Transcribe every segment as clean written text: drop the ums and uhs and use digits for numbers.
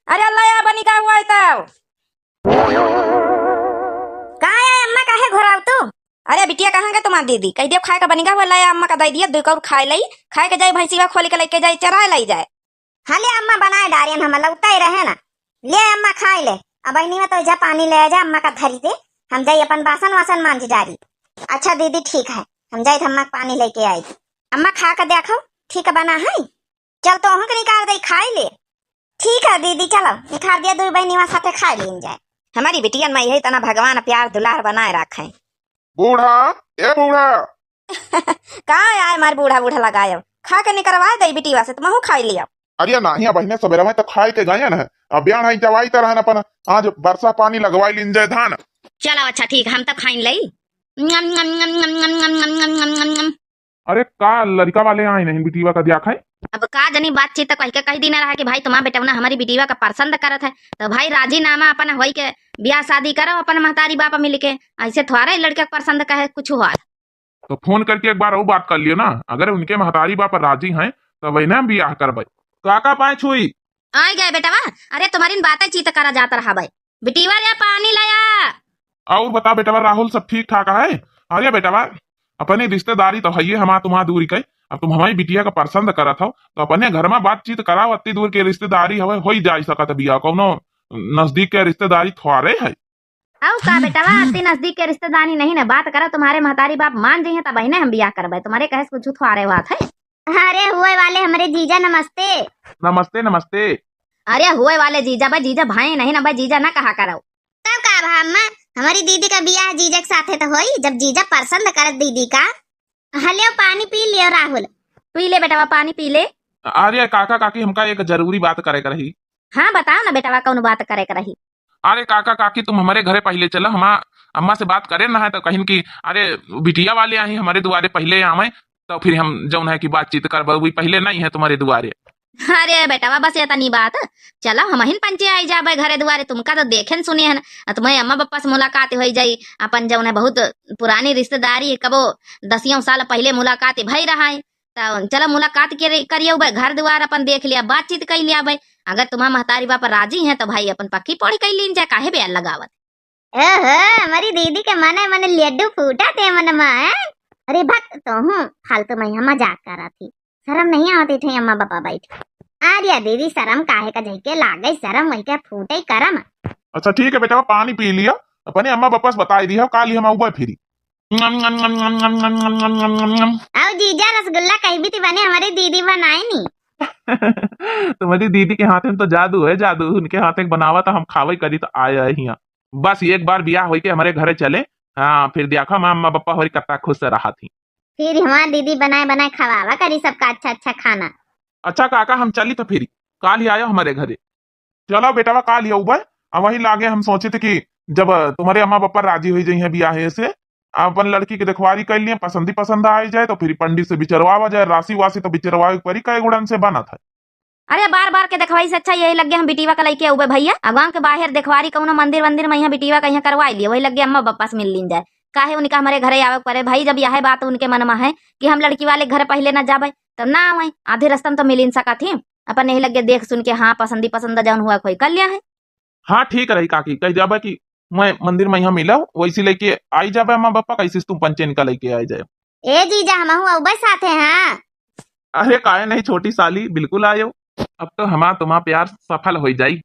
अरे अल्लाह या बनी का हुआ है तब कहाँ है अम्मा काहे घोराव तू। अरे बिटिया कहाँ गए तुम्हारी दीदी कह दियो खाए का बनी का हुआ लाया अम्मा का दे दिया दो कौर खाए लई खाए के जाए भैंसीवा खोल के लेके जाए चराए लाई जाए। हाँ ले अम्मा बनाए डारियन हम लौटा ही रहे ना। ले अम्मा खाए ले। अब नहीं में तो जा पानी ले जा अम्मा का धरी दे। हम जाई अपन बासन वासन मांझ डारी। अच्छा दीदी ठीक है हम जाए अम्मा पानी लेके आई। अम्मा खा कर देखो ठीक बना है। चल तो अहक निकाल दे खाए ले। ठीक है दीदी चलो निकाल दिया दो बहनी साथे खाए लेन जाए। हमारी बिटिया में यही तना भगवान प्यार दुलार बनाए रखे। बूढ़ा ए बूढ़ा कहाँ आए हमारे बूढ़ा बूढ़ा लगाए खा के निकलवा दे बिटिया से तुम खा लिया। अरे नहीं बहने सवेरा में तो खाए के गए न अब ब्याह है जवाई तरह न अपन आज बरसा पानी लगवाई लिन जाए धान। चलो अच्छा ठीक हम तब खाइन लई। अरे का लड़का वाले आए नहीं बिटिया का दिया खाए। अब का जनी बातचीत कह के कही दिन रहा कि भाई तुम्हारा बेटा हमारी बिटिया का पसंद करत है तो भाई राजीनामा अपन वही के ब्याह शादी करो अपन महतारी बापा मिल के ऐसे थोड़ा लड़के का पसंद कहे कुछ हुआ तो फोन करके एक बार और बात कर लियो ना अगर उनके महतारी बापा राजी हैं तो वही ना ब्याह करवाई। काका पाए छुई आ गए बेटा अरे तुम्हारी बातें चीत करा जाता रहा भाई बिटिया या पानी लाया। और बता बेटा राहुल सब ठीक ठाक है। अरे बेटा अपनी रिश्तेदारी तो है हमारा तुम्हारा दूरी के अब तुम हमारी बिटिया का पसंद करत हो तो अपने घर में बातचीत कराओ अति दूर के रिश्तेदारी हवे हो ही जा सकत बिया कौनो नजदीक के रिश्तेदारी थोड़े है। आओ का बेटा अति नजदीक के रिश्तेदारी नहीं ना बात करा तुम्हारे महतारी बाप मान जाइए तब ही हम बियाह करवाए तुम्हारे कहे कुछ थोड़े बात है। अरे हुए वाले हमारे जीजा नमस्ते। नमस्ते नमस्ते। अरे हुए वाले जीजा भाई जीजा भाई नहीं ना भाई जीजा ना कहा करो। तब का भा अम्मा हमारी दीदी का बियाह जीजा के साथे तो होई जब जीजा पसंद करत दीदी का। हलियो पानी पी लियो राहुल। पी ले बेटा पानी पी ले। अरे काका काकी हमका एक जरूरी बात करे कर रही। हाँ बताओ ना बेटा कौन बात करे कर रही। अरे काका काकी तुम हमारे घरे पहले चलो हम अम्मा से बात करे ना है तो कहीं की अरे बिटिया वाले आई हमारे दुआरे पहले आवे तो फिर हम जौन है की बातचीत कर पहले नहीं है तुम्हारे दुआरे। अरे बेटा बस ये नहीं बात चलो हम हिन पंचे आई जाबे घरे दुआरे तुमका तो देखे सुने है ना तुम्हें अम्मा पापा से मुलाकात हो जाई अपन जौन है बहुत पुरानी रिश्तेदारी कबो 10 साल पहले मुलाकात भई रहा है तो चलो मुलाकात करियो घर द्वार अपन देख लिया बातचीत कर लिया भाई अगर तुम्हारा महतारी बापा राजी है तो भाई अपन पक्की पौड़ी कर लीन जाए काहे बेल लगावत। हमारी दीदी के मने मने लड्डू फूटा थे मन में। अरे भक्त तो हूँ फालतू में मजाक कर रहा थी शर्म नहीं आती थी अम्मा पापा बैठ। अरे दीदी शर्म काहे का झके लागे शर्म वही के फूटे करम। अच्छा ठीक है बेटा पानी पी लिया अपने अम्मा पापा से बता दी काली हम आऊबा फिरी। आओ जीजा रसगुल्ला कहीं भी बने हमारी दीदी बनाए नी। तुम्हारी दीदी के हाथ में तो जादू है जादू उनके हाथ में बनावा था हम खावे करी तो आया ही बस एक बार ब्याह हो के हमारे घरे चले। हाँ फिर देखा माँ अम्मा पापा हमारी कत्ता खुश से रहा थी। फिर हमारी दीदी बनाए बनाए खवावा करी सबका अच्छा अच्छा खाना। अच्छा काका हम चली तो फिर काल ही आयो हमारे घरे। चलो बेटा काल ही आऊबा अब वही लागे हम सोचे थे कि जब तुम्हारे अम्मा पापा राजी हो जाए ब्याह से अपन लड़की की देखवारी कर लिए पसंद ही पसंद आ जाए तो फिर पंडित से बिचरवा जाए राशि वासी तो बिचरवा परी कई गुड़न से बना था। अरे बार बार के देखवाई से अच्छा यही लगे हम बिटिया का लेके आऊबे भैया अगांव के बाहर देखवारी कौनो मंदिर वंदिर में यहाँ बिटिया का यहाँ करवाई लिए वही लगे अम्मा पापा से मिल लीन जाए काहे उनका हमारे घरे आवे पड़े भाई जब यह बात उनके मन में है कि हम लड़की वाले घर पहले न जाबे तब ना आवे आधे रास्ता तो मिल सका थी अपन नहीं लगे देख सुन के हाँ पसंदी पसंद जौन हुआ कोई कर लिया है। हाँ ठीक रही काकी कह जाबे कि मैं मंदिर में यहाँ मिला वैसे लेके आई जाबे अम्मा पापा कैसे तुम पंचेन का लेके आई जाए। ए जीजा हम आऊबे साथे हाँ। अरे काहे नहीं छोटी साली बिल्कुल आयो अब तो हमारा तुम्हारा प्यार सफल हो जाई।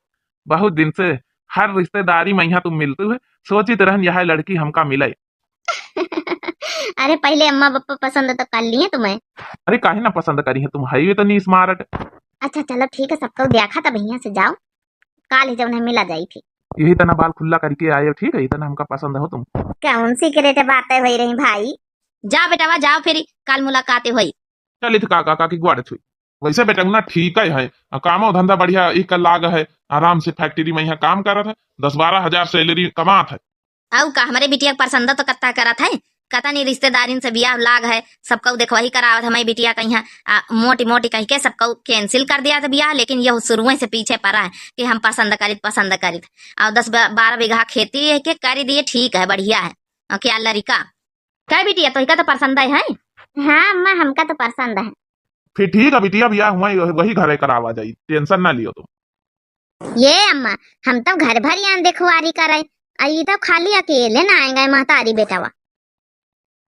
बहुत दिन से हर रिश्तेदारी में यहाँ तुम मिलते हुए सोचित रहन यह लड़की हमका मिले। अरे पहले अम्मा पापा पसंद तो कर लिए तुम्हें। अरे काहे ना पसंद करी है तुम है तो नहीं स्मार्ट। अच्छा चलो ठीक है सबको देखा तब यहाँ से जाओ काल ही जब उन्हें मिला जाई थी। यही तना बाल खुला करके आयो ठीक है इतना हमका पसंद हो तुम। कौन सीक्रेट बातें हो रही भाई। जा बेटा जाओ फिर कल मुलाकात हुई। चल काका काकी गुआड़ छुई वैसे बेटा ना ठीक है कामो धंधा बढ़िया एक लाग है आराम से फैक्ट्री में यहाँ काम कर रहा था 10-12 हजार सैलरी कमात है। आउ का हमारे बिटिया पसंद तो कत्ता करत है कता नहीं रिश्तेदारी से बियाह लाग है सबको देखवाही करावत हमारी बिटिया का यहाँ मोटी मोटी कह के सबको कैंसिल कर दिया था बियाह लेकिन यह शुरू से पीछे पड़ा है कि हम पसंद करित और 10-12 बीघा खेती है के कर दिए ठीक है बढ़िया है क्या लड़का क्या बिटिया तो तो पसंद है। हाँ अम्मा हमका तो पसंद है। फिर ठीक है बिटिया ब्याह हुआ वही घरे करावा जाई टेंशन ना लियो तुम। ये अम्मा, हम तो घर भर यहाँ देखवारी करे, आई तो खाली अकेले ना आएंगे महतारी बेटावा।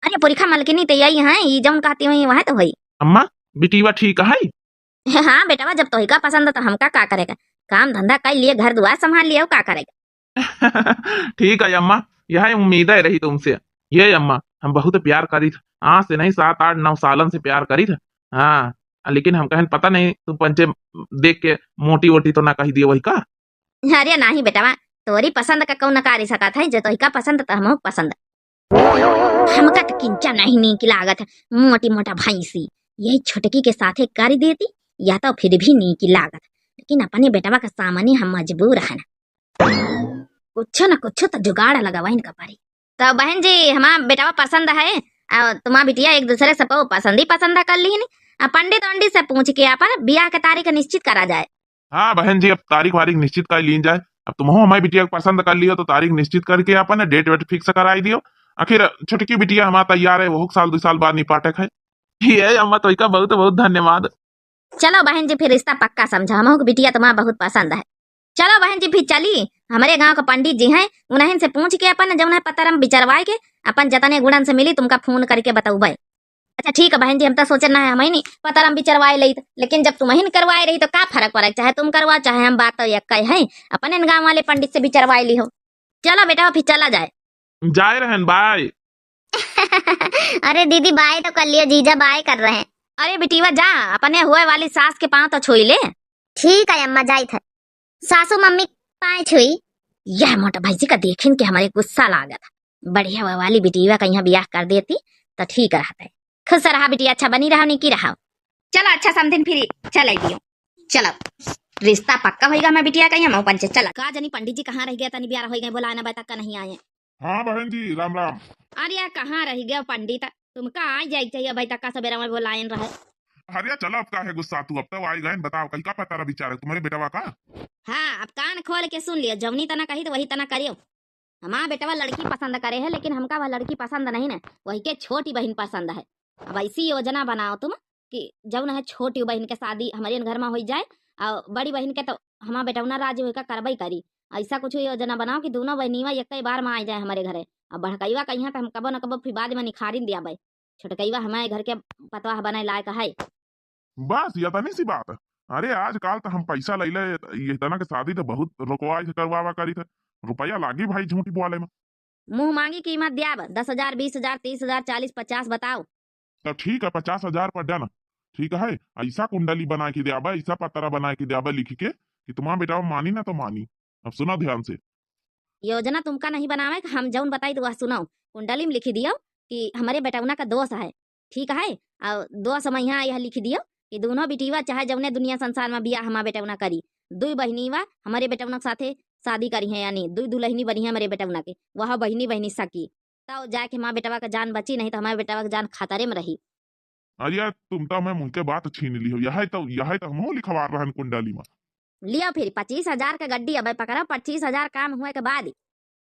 अरे पुरखा मलकिनी तो यही है, ये जौन कहती हुई वह तो हुई। अम्मा बिटीवा ठीक है? हाँ बेटावा, जब तोहिका पसंद है तो हमका का करेगा, काम धंधा कर लिए, घर दुआर संभाल लिया, का करेगा। ठीक है अम्मा, यह उम्मीद है रही तुमसे। ये अम्मा हम बहुत प्यार करी थे, आज से नहीं 7 8 9 सालन से प्यार करी थे। हाँ, लेकिन हम कहन पता नहीं तुम पंचे देख के मोटी वोटी तो ना कही दिए वही का। अरे नहीं बेटावा, तोरी पसंद का कौन कारी सकत है, जो तोहिका पसंद तो हमहू पसंद। हमका तो किंचा नहीं नीक लागत है, मोटी मोटा भैंसी, यही छोटकी के साथे कर देती या तो फिर भी नीक लागत, लेकिन अपने बेटवा के सामने हम मजबूर है ना, कुछ न कुछ तो जुगाड़ लगावा इनका पारी। तो बहन जी, हमारा बेटवा पसंद है, तुम्हारा बिटिया एक दूसरे से पसंद ही पसंद कर ली, पंडित वंडित से पूछ के अपन ब्याह के तारीख निश्चित करा जाए। हाँ बहन जी, अब तारीख वारीख निश्चित कर ली जाए। अब तुम हमारी बिटिया को पसंद कर लियो तो तारीख निश्चित करके अपन डेट वेट फिक्स कराई दियो। आखिर छोटकी बिटिया हमारा तैयार है, वो साल 2 साल बाद निपाटक है। ये अम्मा तो का बहुत बहुत धन्यवाद। चलो बहन जी, फिर रिश्ता पक्का समझा, हमको बिटिया तुम्हारा बहुत पसंद है। चलो बहन जी, फिर चली, हमारे गांव के पंडित जी हैं, उन्हें से पूछ के अपन जौन है पतरम बिचरवाए के अपन जतने गुड़न से मिली तुमका फोन करके बताऊबे। अच्छा ठीक है बहन जी, हम तो सोचना है हम ही नहीं पतरम बिचरवाए ली, लेकिन जब तुम ही करवाए रही तो का फर्क पड़े, चाहे तुम करवा चाहे हम, बात तो एक है, अपने गांव वाले पंडित से बिचरवाए ली हो। चलो बेटा फिर चला जाए। जाए रहन बाय। अरे दीदी बाय तो कर लियो, जीजा बाय कर रहे हैं। अरे बेटीवा जा, अपने हुए वाली सास के पांव तो छुई ले। ठीक है अम्मा, जाई थे सासू मम्मी पाए छुई। यह मोटा भाई जी का देखें के हमारे गुस्सा लागा था, बढ़िया हुआ वाली बेटीवा का यहाँ ब्याह कर देती तो ठीक रहता है। खुश रहा बेटिया, अच्छा बनी रहा नहीं की रहा। चलो अच्छा समथिन फिर चल दियो। चलो रिश्ता पक्का होगा, मैं बिटिया का यहाँ पंचे चला। का जानी पंडित जी कहाँ रह गया, तनी ब्याह हो गए, बोलाना बता का नहीं आए। हाँ बहन जी, राम राम। अरे यार कहाँ रह गया पंडित, तुमका आ जाए चाहिए भाई, तक का सवेरा में बोलायन रहे। अरे चलो, अब का है गुस्सा, तू अब तो आई गए, बताओ कहीं का पता विचार है तुम्हारे बेटवा का। हाँ अब कान खोल के सुन लियो, जवनी तना कही तो वही तना करियो। हमारा बेटवा लड़की पसंद करे है, लेकिन हमका वह लड़की पसंद नहीं ना, वही के छोटी बहन पसंद है। अब ऐसी योजना बनाओ तुम कि जब न छोटी बहन के शादी हमारे घर में हो जाए, और बड़ी बहन के तो हमारा बेटवना राजी होकर करबई करी। ऐसा कुछ योजना बनाओ कि दोनों बहनीवा एक ही बार में आ जाए हमारे घरे। अब बड़कईवा कहीं तो हम कबो न कबो फिर बाद में निखारिन दिया भाई, छोटकईवा हमारे घर के पतवा बनाए लायक है। बस ये तनी सी बात है। अरे आजकल तो हम पैसा ले ले, ये तना के शादी तो बहुत रुकवा करवावा करी थे, रुपया लागी भाई झूठी बोले में। मुंह मांगी कीमत दिया 10,000 20,000 30,000 40 50 बताओ। तब ठीक है, 50,000 पर डन। ठीक है, ऐसा कुंडली बना के दिया, ऐसा पतरा बना के दिया लिख के कि तुम्हारा बेटा मानी ना तो मानी। अब सुनो ध्यान से। योजना तुमका नहीं बनावे, हम जौन बताई तो वह सुनाओ। कुंडली में लिख दियो कि हमारे बेटौना का दोष है, ठीक है, और दोष में यहाँ यह लिख दियो कि दोनों बेटीवा चाहे जौने दुनिया संसार में बिया हमारे बेटौना करी, दुई बहनीवा हमारे बेटौना के साथे शादी करी है, यानी दुई दुल्हनी बनी है हमारे बेटौना के, वह बहनी बहनी सकी, तब जाके हमारे बेटवा का जान बची, नहीं तो हमारे बेटवा का जान खतरे में रही। अरे यार तुम तो मैं मुझके बात छीन ली हो, यह तो हम लिखवा रहा कुंडली में। लियो फिर 25,000 का गड्डी, अब पकड़ो 25,000 काम हुए के बाद।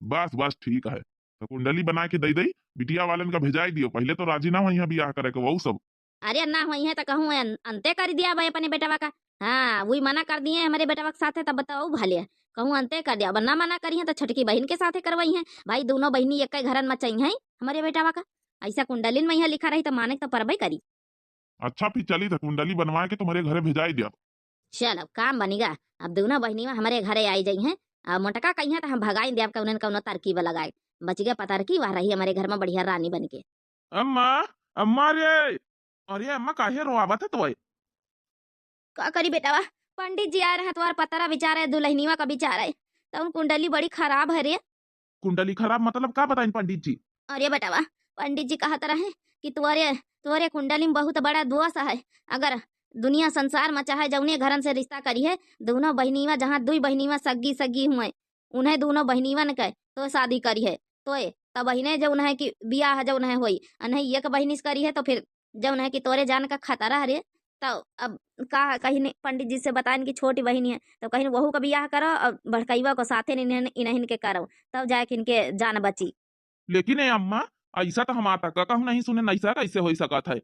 बस बस ठीक है, तो कुंडली बना के दई दई बिटिया वालन का भेजाई दियो, पहले तो राजी ना हुई है बियाह करे के वो सब। अरे ना हुई है तो कहूँ अंते कर दिया भाई अपने बेटवा का। हाँ वही मना कर दिए हमारे बेटवा के साथ है, तब बताओ भले कहूँ अंते कर दिया, वरना मना करी है तो छटकी बहन के साथ करवाई है भाई, दोनों बहनी एक घरन में चाहिए हमारे बेटवा का। ऐसा कुंडलिन में यहाँ लिखा रही तो माने तो परबई करी। अच्छा फिर चली तो कुंडली बनवा के तुम्हारे घरे भेजाई दिया। चल अब काम बनेगा, अब दोनों बहनी में हमारे घरे आई जाई हैं, अब मोटका कहीं तो हम भगाई दिया कौन कौन तरकीब लगाए, बच गया पता रखी वह रही हमारे घर में बढ़िया रानी बन के। अम्मा, अम्मा रे, अरे अम्मा काहे रोआवत है तो? का करी बेटावा, पंडित जी आ रहे हैं, तुम्हारा पतरा विचार है, दुल्हनीवा का विचार है, तो उन कुंडली बड़ी खराब है रे। कुंडली खराब मतलब का बताइन पंडित जी? अरे बेटावा, पंडित जी कहत रहे कि तुम्हारे तुम्हारे कुंडली में बहुत बड़ा दोष है, अगर दुनिया संसार में चाहे जौने घरन से रिश्ता करी है, दोनों बहनीवा जहाँ दुई बहनीवा सगी सगी हुए, उन्हें दोनों बहनीवन के तो शादी करी है, तो तब बहने जौन है कि बियाह जौन है होई, नहीं एक बहनी से करी है तो फिर जौन है कि तोरे जान का खतरा है रे। तो अब का कहीं पंडित जी से बताएं कि छोटी बहनी है तो कहीं वहू का बियाह करो और बड़कईवा को साथे इन्हें के करो, तब जाके इनके जान बची। लेकिन ए अम्मा, ऐसा तो हम आता का कहूँ नहीं सुने, ऐसा कैसे हो सकत है?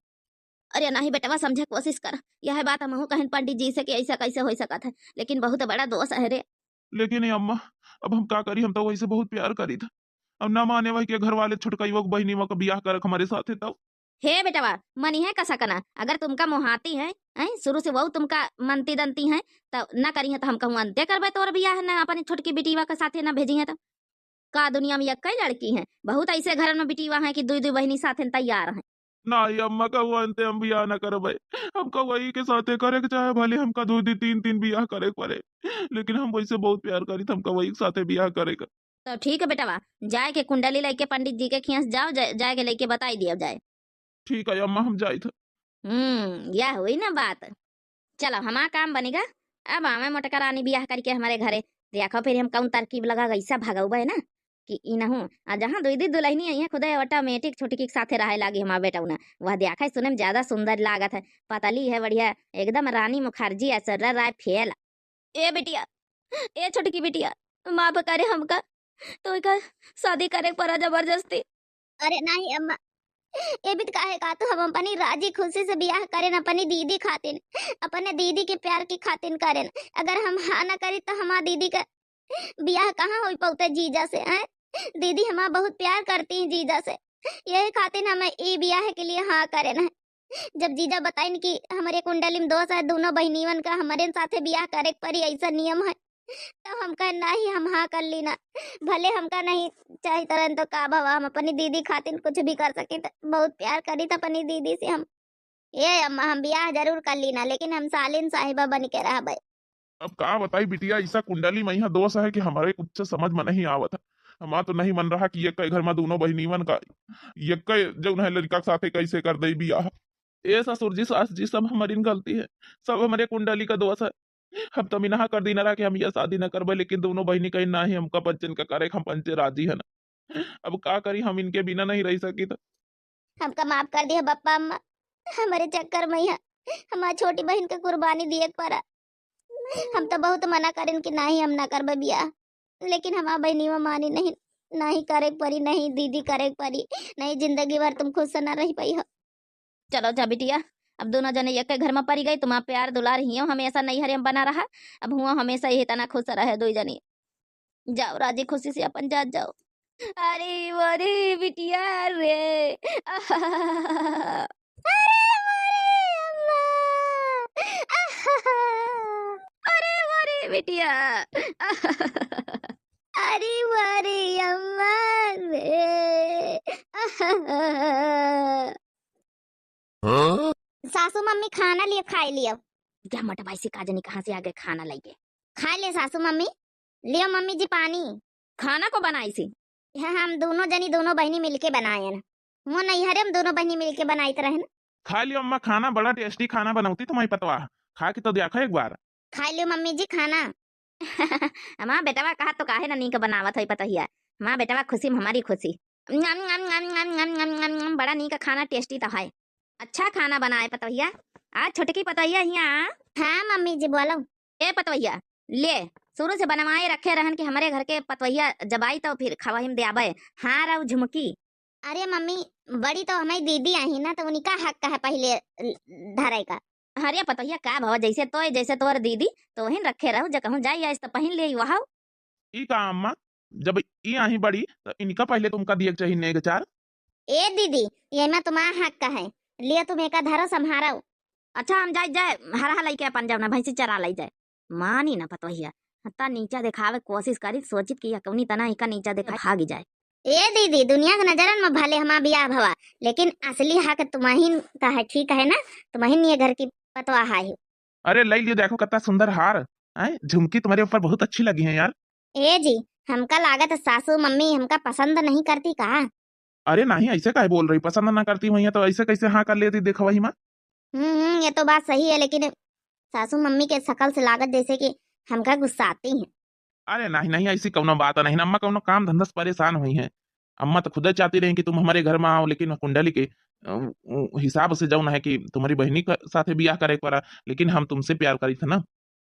अरे नहीं बेटवा समझे कोशिश कर, यह बात हम कहन पंडित जी से कि ऐसा कैसे हो सकता है, लेकिन बहुत बड़ा दोष है रे। लेकिन ये अम्मा, अब हम का करी, हम तो वही से बहुत प्यार करी था। अब ना माने वही के घर वाले छुटकाई वो बहनी वो का ब्याह कर हमारे साथ है तब। हे बेटवा मनी है कसा कना, अगर तुमका मोहाती है शुरू से वो तुमका मनती दंती है तो न करी है तो हम कहूँ अंत्य करबे तोर बियाह है ना अपनी छोटकी बेटीवा के साथे ना भेजी है तो का दुनिया में एक कई लड़की है, बहुत ऐसे घर में बेटीवा है कि दुई दुई बहनी साथे तैयार है। ना ये अम्मा का हुआ अंते हम ब्याह ना करबे। हमका वही के साथे करे के चाहे भले हमका दो दी तीन तीन ब्याह करे के पड़े, लेकिन हम वही से बहुत प्यार करी था, हमका वही के साथे ब्याह करे का। तो ठीक है बेटवा, जाए के कुंडली लेके पंडित जी के खियास जाओ, जाए के लेके बताई दिया जाए। ठीक है अम्मा, हम जाई था। यह हुई ना बात। चलो हमारा काम बनेगा, अब हमें मोटका रानी ब्याह करके हमारे घरे देखो, फिर हम कौन तरकीब लगा ऐसा भगौबा है ना कि ई ना हूँ जहाँ दुई दी दुल्हनी आई है खुद ऑटोमेटिक छोटी के साथे रहे लागी हमारा बेटा ना, वह देखा सुने में ज्यादा सुंदर लागत है, पतली है बढ़िया एकदम रानी मुखर्जी ऐश्वर्या राय फेल। ए बिटिया, ए छोटकी बिटिया, माफ करे हमका, तो इका शादी करे पड़ा जबरदस्ती। अरे नहीं अम्मा, ये भी काहे का तो हम अपनी राजी खुशी से ब्याह करें अपनी दीदी खातिन, अपने दीदी के प्यार की खातिन करें। अगर हम हाँ ना करी तो हमारी दीदी का ब्याह कहाँ हो पाते जीजा से हैं? दीदी हमारा बहुत प्यार करती हैं जीजा से, यही खातिन हमें ई ब्याह के लिए हाँ करें है। जब जीजा बताइन कि हमारे कुंडली में दोस्त है, दोनों बहनीवन का हमारे साथे ब्याह करे परी ऐसा नियम है, तो हम कह नहीं हम हाँ कर ली ना, भले हमका नहीं चाहे तरन तो का बाबा हम अपनी दीदी खातिर कुछ भी कर सके, बहुत प्यार करी था अपनी दीदी से हम। ये अम्मा हम ब्याह जरूर कर ली ना, लेकिन हम सालिन साहिबा बन के रह भाई। अब का बताई बिटिया, ऐसा कुंडली में यहाँ दोष है कि हमारे कुछ समझ में नहीं आवत है। हमारा तो नहीं मन रहा कि ये कई घर में दोनों बहनीवन का ये कई जो है लड़का के साथे कैसे कर दे बियाह। ये ससुर जी सास जी सब हमारी गलती है, सब हमारे कुंडली का दोष है। हम तो मिनाहा कर दी ना रहा कि हम ये शादी न करबे, लेकिन दोनों बहनी कहीं ना ही हमका पंचन का करे, हम पंचे राजी है ना। अब का करी, हम इनके बिना नहीं रह सकी था। हमका माफ कर दिया बप्पा अम्मा, हमारे चक्कर में यहाँ हमारी छोटी बहन के कुर्बानी दिए पड़ा। हम तो बहुत मना करें कि नहीं हम ना करबे ब्याह, लेकिन हमारा बहनी में मानी नहीं, नहीं करे परी, नहीं दीदी करे परी, नहीं जिंदगी भर तुम खुश से ना रह पाई हो। चलो जा बिटिया, अब दोनों जने एक के घर में पड़ी गई, तुम्हारा प्यार दुलार ही हमेशा नहीं हरे बना रहा, अब हुआ हमेशा ही तना खुश रहे दो जनी, जाओ राजी खुशी से अपन जात जाओ। अरे वरे बिटिया रे अरे वरे बिटिया अरे वारे अम्मा रे सासू मम्मी खाना लिए खाई लियो। क्या मोटा भाई से काजनी कहाँ से आ गए खाना लेके? खा ले सासू मम्मी, लियो मम्मी जी पानी। खाना को बनाई सी? हाँ हम दोनों जनी दोनों बहनी मिलके बनाए ना, वो नहीं हरे हम दोनों बहनी मिलके बनाई रहे ना। खा लियो अम्मा, खाना बड़ा टेस्टी खाना बनाती तुम्हारी पतवा, खा के तो देखो एक बार। खा लियो मम्मी जी खाना। माँ बेटवा कहा तो काहे ना नी का बनावत है पता ही है, माँ बेटवा खुशी में हमारी खुशी। नम नम नम नम नम नम नम नम, बड़ा नी का खाना टेस्टी तो है, अच्छा खाना बनाए पतवैया, आज छोटकी पतवैया यहाँ। हाँ मम्मी जी बोलो। ए पतवैया ले, शुरू से बनवाए रखे रहन कि हमारे घर के पतवैया जब आई तो फिर खवाहिम दे आबे हार और झुमकी। अरे मम्मी बड़ी तो हमारी दीदी आई ना, तो उनका हक है पहले धरे का। अरे पतवैया का भाव जैसे तोर दीदी तो वहीं रखे रहो, जब कहूँ जाई आज तो पहन ले वहा। ई का अम्मा, जब ई आही बड़ी तो इनका पहले तुमका दिए चाहिए नेग चार। ए दीदी ये में तुम्हारा हक है, लिए तुम एक धरो संभारो। अच्छा हम जाए हरा लेके अपन जाओ ना, भैंसी चरा लाई जाए। मानी ना पतवैया, हत्ता नीचा दिखावे कोशिश करी, सोचित कि कौनी तना इका नीचा दिखा भागी जाए। ए दीदी दुनिया के नजरन में भले हमारा ब्याह भवा, लेकिन असली हक तुम्हारी का है, ठीक है ना? तुम्हारी ये घर की पतवा है। अरे ले लियो, देखो कितना सुंदर हार है, झुमकी तुम्हारे ऊपर बहुत अच्छी लगी है यार। ए जी हमका लागत सासू मम्मी हमका पसंद नहीं करती का? अरे नहीं, ऐसे काहे बोल रही, पसंद ना करती वही तो ऐसे कैसे हाँ कर लेती, देखो वही माँ। ये तो बात सही है, लेकिन सासू मम्मी के शकल से लागत जैसे कि हमका गुस्साती हैं। अरे नहीं नहीं, ऐसी कौनो बात नहीं ना अम्मा, कौनो काम धंधा से परेशान हुई है। अम्मा तो खुद चाहती रही कि तुम हमारे घर में आओ, लेकिन कुंडली के हिसाब से जाऊन है कि तुम्हारी बहनी के साथ ब्याह करे पड़ा, लेकिन हम तुमसे प्यार करी थे ना।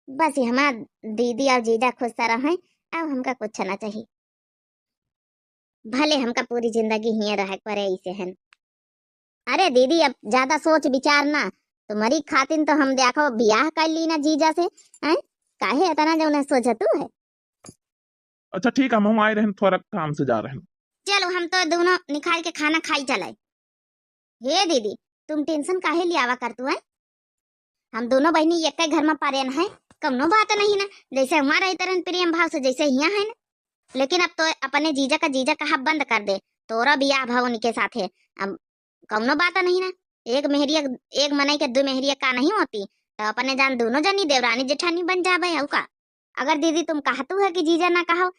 बस ये हमारा दीदी और जीजा खुश तरह है, अब हमका कुछ ना चाहिए, भले हमका पूरी जिंदगी ही रह पड़े ऐसे हैं। अरे दीदी अब ज्यादा सोच विचार ना, तुम्हारी खातिन तो हम देखो ब्याह कर ली ना जीजा से, हैं? काहे इतना जो न सोचा तू है। अच्छा ठीक है, हम आए रहे थोड़ा काम से जा रहे हैं। चलो हम तो दोनों निकाल के खाना खाई चलाए। हे दीदी तुम टेंशन काहे लियावा कर तू है, हम दोनों बहनी एक ही घर में पारेन है, कमनो बात नहीं ना, जैसे हमारा ही तरह प्रेम भाव से जैसे यहाँ है ना। लेकिन अब तो अपने जीजा का बंद कर दे, तोरा बियाह भाव उनके साथ है, अब कमनो बात नहीं ना। एक मेहरिया एक मनई के दो मेहरिया का नहीं होती, तो अपने जान दोनों जनी देवरानी जेठानी बन जाबे है का। अगर दीदी तुम कहतू है कि जीजा ना कहो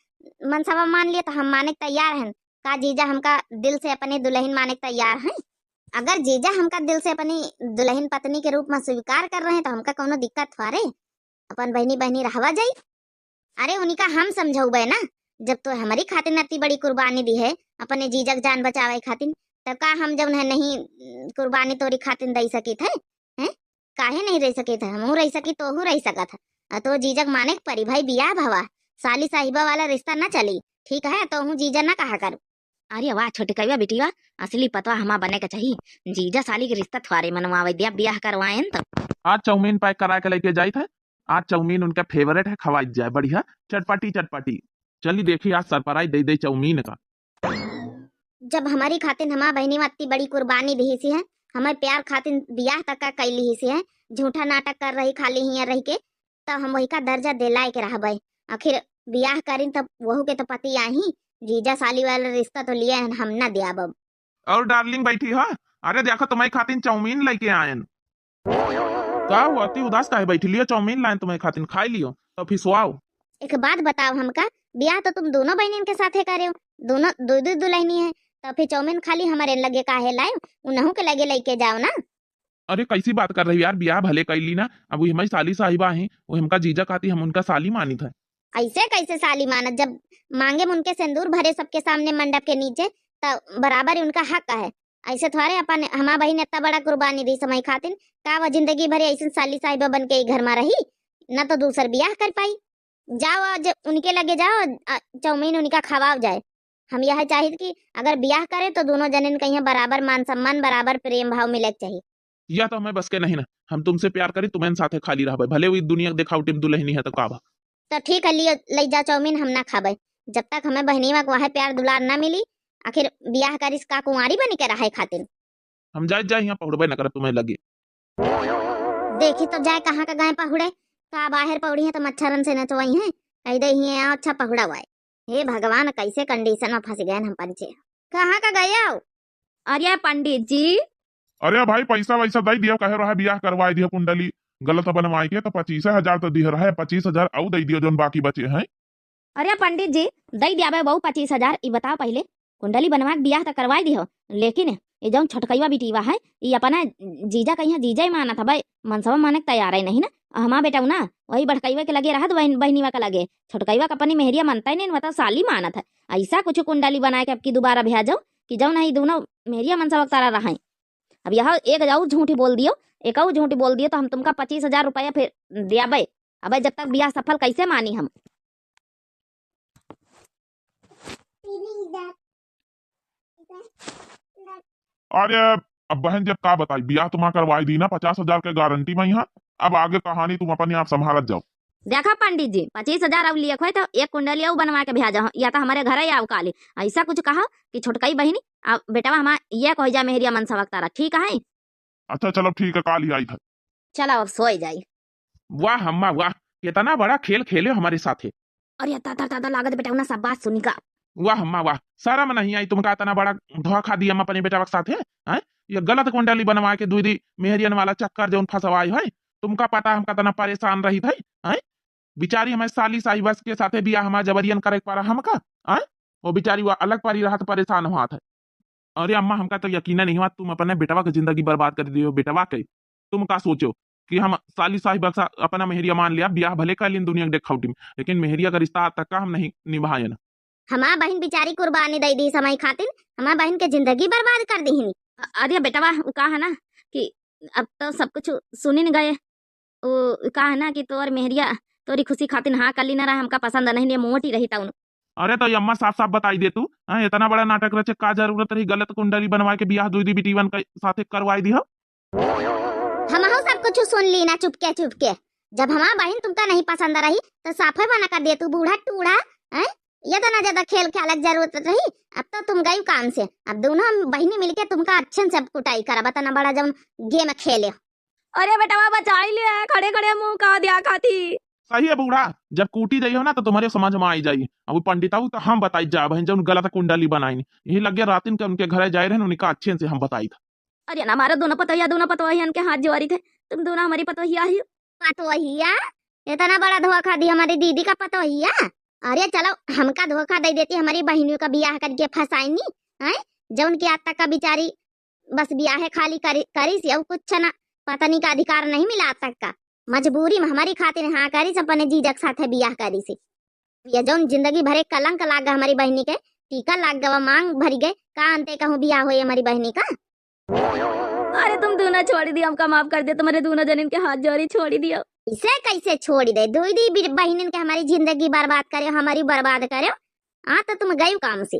मनसावा मान लिया तो हम माने के तैयार हैं। का जीजा हमका दिल से अपनी दुल्हन माने के तैयार हैं? अगर जीजा हमका दिल से अपनी दुल्हन पत्नी के रूप में स्वीकार कर रहे हैं तो हमका कोनो दिक्कत थोड़े, अपन बहनी बहनी रहवा जाई। अरे उनका हम समझौबे ना, जब तो हमारी खातिर इतनी बड़ी कुर्बानी दी है अपने जीजा के जान बचावे खातिर, तब का हम जब नहीं कुर्बानी तोरी खातिर दे सकी थे हैं? काहे नहीं रह सके थे, हम रह सकी तो रह सका था। तो जीजक माने के परी भाई बियाह भवा, साली साहिबा वाला रिश्ता ना चली, ठीक है तो हूँ जीजा ना कहा कर। अरे वाह छोटे कविया बेटिया, असली पतवा हमा बने के चाहिए, जीजा साली के रिश्ता थवारे मनवावे दिया ब्याह करवाए तो। आज चाउमीन पैक करा के लेके जाई थे, आज चाउमीन उनका फेवरेट है, खवाई जाए बढ़िया चटपटी चटपटी। चलिए देखिए आज सरप्राइज दे दे चाउमीन का। जब हमारी खातिर हमार बहनी में इतनी बड़ी कुर्बानी दी सी है, हमारे प्यार खातिर बियाह तक का कैली ही सी है, झूठा नाटक कर रही खाली ही रह के, तो हम वही का दर्जा दिलाए के रहबे। आखिर बियाह करीन तब वहू के तो पति आई, जीजा साली वाला रिश्ता तो लिया है हम ना दिया अब। और डार्लिंग बैठी है, अरे देखो तुम्हारी खातिर चाउमीन लेके आयन। का हुआ अति उदास काहे बैठी, लियो चाउमीन लाइन तुम्हारी खातिर, खाई लियो तो फिर सुआओ। एक बात बताओ हमका, बियाह तो तुम दोनों बहनिन के साथे करे हो, दोनों दो दो दुल्हनी है, तो फिर चाउमीन खाली हमारे लगे काहे लाए, उन्हों के लगे लेके जाओ ना। अरे कैसी बात कर रही यार, ब्याह भले कैली ना, अब वो हमारी साली साहिबा है, वो हमका जीजा खाती, हम उनका साली मानी था। ऐसे कैसे साली मानत, जब मांगे में उनके सिंदूर भरे सबके सामने मंडप के नीचे, तो बराबर ही उनका हक है। ऐसे थोड़े अपन हमार बहन इतना बड़ा कुर्बानी दी समय खातिर, का वो जिंदगी भरे ऐसे साली साहिबा बन के घर में रही, न तो दूसर ब्याह कर पाई। जाओ आज उनके लगे जाओ, चाउमीन उनका खवाओ जाए। हम यह चाहिए कि अगर ब्याह करे तो दोनों जनिन कहीं बराबर मान सम्मान बराबर प्रेम भाव मिले के चाहिए। या तो हमें बस के नहीं ना, हम तुमसे प्यार करी तुम्हें साथे खाली रह भले हुई दुनिया दिखाओ टिम दुल्हनी है तो का बा। तो ठीक है लियो ले जा चाउमीन, हम ना खाबे जब तक हमें बहनी में वहाँ प्यार दुलार ना मिली। आखिर ब्याह करिस का कुंवारी बनी के रहे खातिर। हम जाए जाए यहाँ पहुड़बे न कर तुम्हें लगे। देखी तो जाए कहाँ का गाय पहुड़े, का बाहर पौड़ी है तो मच्छरन से नचवाई है, ऐदे ही है अच्छा पहुड़ा हुआ है। हे भगवान कैसे कंडीशन में फंस गए हम पंचे, कहाँ का गए हो? अरे पंडित जी, अरे भाई पैसा वैसा दे दियो, कहे रहा ब्याह करवाए दियो, कुंडली गलत बनवाई के तो 25,000 तो दिह रहा है, 25,000 और दे दियो जो बाकी बचे हैं। अरे पंडित जी दई दिया बहु 25,000, ई बताओ पहले कुंडली बनवा के बियाह तो करवाई दियो, लेकिन ये जो छोटकईवा बिटीवा है ये अपना जीजा कहीं जीजा ही माना था भाई, मनसवा माने के तैयार है नहीं ना। हमारा बेटा ना वही बड़कईवा के लगे रहा तो बहनीवा का लगे, छोटकईवा का अपनी मेहरिया मानता ही नहीं, मतलब साली माना था। ऐसा कुछ कुंडली बना के अब की दोबारा भेजो कि जाओ नहीं दोनों मेहरिया मनसवा तारा रहा। अब यह एक जाओ झूठी बोल दियो, एक और झूठी बोल दियो तो हम तुमका 25,000 रुपया फिर दिया भाई। अब जब तक बियाह सफल कैसे मानी हम। अरे अब बहन जब का बताई, ब्याह तुम्हारा करवाई दी ना, 50,000 के गारंटी में यहाँ, अब आगे कहानी तुम अपने आप संभालत जाओ। देखा पंडित जी 25,000 अब लिए तो एक कुंडली और बनवा के भेजा, या तो हमारे घर ही आओ काली। ऐसा कुछ कहा कि छोटकई बहनी बेटा हमारा ये कह जा मेहरिया मन सवक तारा, ठीक है? अच्छा चलो ठीक है, काल ही आई था। चलो अब सोए जाई। वाह अम्मा वाह, कितना बड़ा खेल खेले हमारे साथे। अरे ताता ताता लागत बेटा ना सब बात सुनी का। वाह अम्मा वाह, शर्म नहीं आई तुमका इतना बड़ा धोखा दिया अपने बेटा के साथे हैं? ये गलत कुंडली बनवा के दूधी मेहरियन वाला चक्कर जो फंसवाई है, तुमका पता हम कितना परेशान रही थे हैं? बिचारी हमारे साली साहिबा के साथे बिया हमारा जबरियन करे पारा हमका हैं? वो बिचारी वो अलग परी रहा तो परेशान हुआ था। अरे अम्मा हमका तो यकीन नहीं हुआ तुम अपने बेटवा की जिंदगी बर्बाद कर दियो। बेटवा के तुम का सोचो कि हम साली साहिबा का अपना मेहरिया मान लिया, ब्याह भले कर लिन दुनिया के देखौटी में, लेकिन मेहरिया का रिश्ता आज तक का हम नहीं निभाए ना। हमार बहन बेचारी कुर्बानी दे दी समय खातिर, हमार बहन के जिंदगी बर्बाद कर दी। अरे बेटा वो कहा ना कि अब तो सब कुछ सुनी न गए, वो कहा ना कि तोर मेहरिया तोरी खुशी खातिर हाँ कली ना रहा, हमका पसंद नहीं मोटी रही था। अरे तो ये अम्मा साफ साफ बताई दे तू, हाँ, इतना बड़ा नाटक रचे का जरूरत रही गलत कुंडली बनवा के बियाह दूधी बिटीवन के साथे करवाई दी हो। हम सब कुछ सुन ली ना चुपके चुपके। जब हमारा बहन तुमका नहीं पसंद रही तो साफे बना कर दे तू बूढ़ा टूढ़ा है। ये तो ना ज्यादा खेल खेल की जरूरत रही। अब तो तुम गई काम से, अब दोनों बहनी मिलके तुमका अच्छे से कुटाई करा बता ना बड़ा जब गेम खेले। अरे बेटा बचाई ले, खड़े खड़े मुंह का दिया खाती। सही है बूढ़ा, जब कूटी जाइयो ना तो तुम्हारे समझ में आई जाइए। अब पंडित तो हम बताई जा बहन जब गलत कुंडली बनाई यही लग गया रातिन के उनके घर जाए रहे उनका अच्छे से हम बताई था। अरे ना हमारा दोनों पतोहिया के हाथ जोड़ी थे, तुम दोनों हमारी पतोहिया ही। पतोहिया? इतना बड़ा धोखा दी हमारी दीदी का पतोहिया। अरे चलो हमका धोखा दे देती, हमारी बहनियों का बियाह करके फंसाईनी है। जब उनकी आज तक का बिचारी बस बियाह खाली करी सी, अब कुछ ना पत्नी का अधिकार नहीं मिला आज तक का। मजबूरी में हमारी खातिर हाँ करी अपने जीजक साथे बियाह करी सी। ये जौन जिंदगी भरे कलंक लाग गया हमारी बहनी के, टीका लाग गया, मांग भरी गए का अंते कहूँ बियाह हुई हमारी बहनी का। अरे तुम दोनों छोड़ दिया, हमका माफ कर दे, तुम्हारे दोनों जन के हाथ जोड़ी छोड़ दिया। इसे कैसे छोड़ दे, दो दी बहन के हमारी जिंदगी बर्बाद करे, हमारी बर्बाद करे। हाँ तो तुम गई काम से।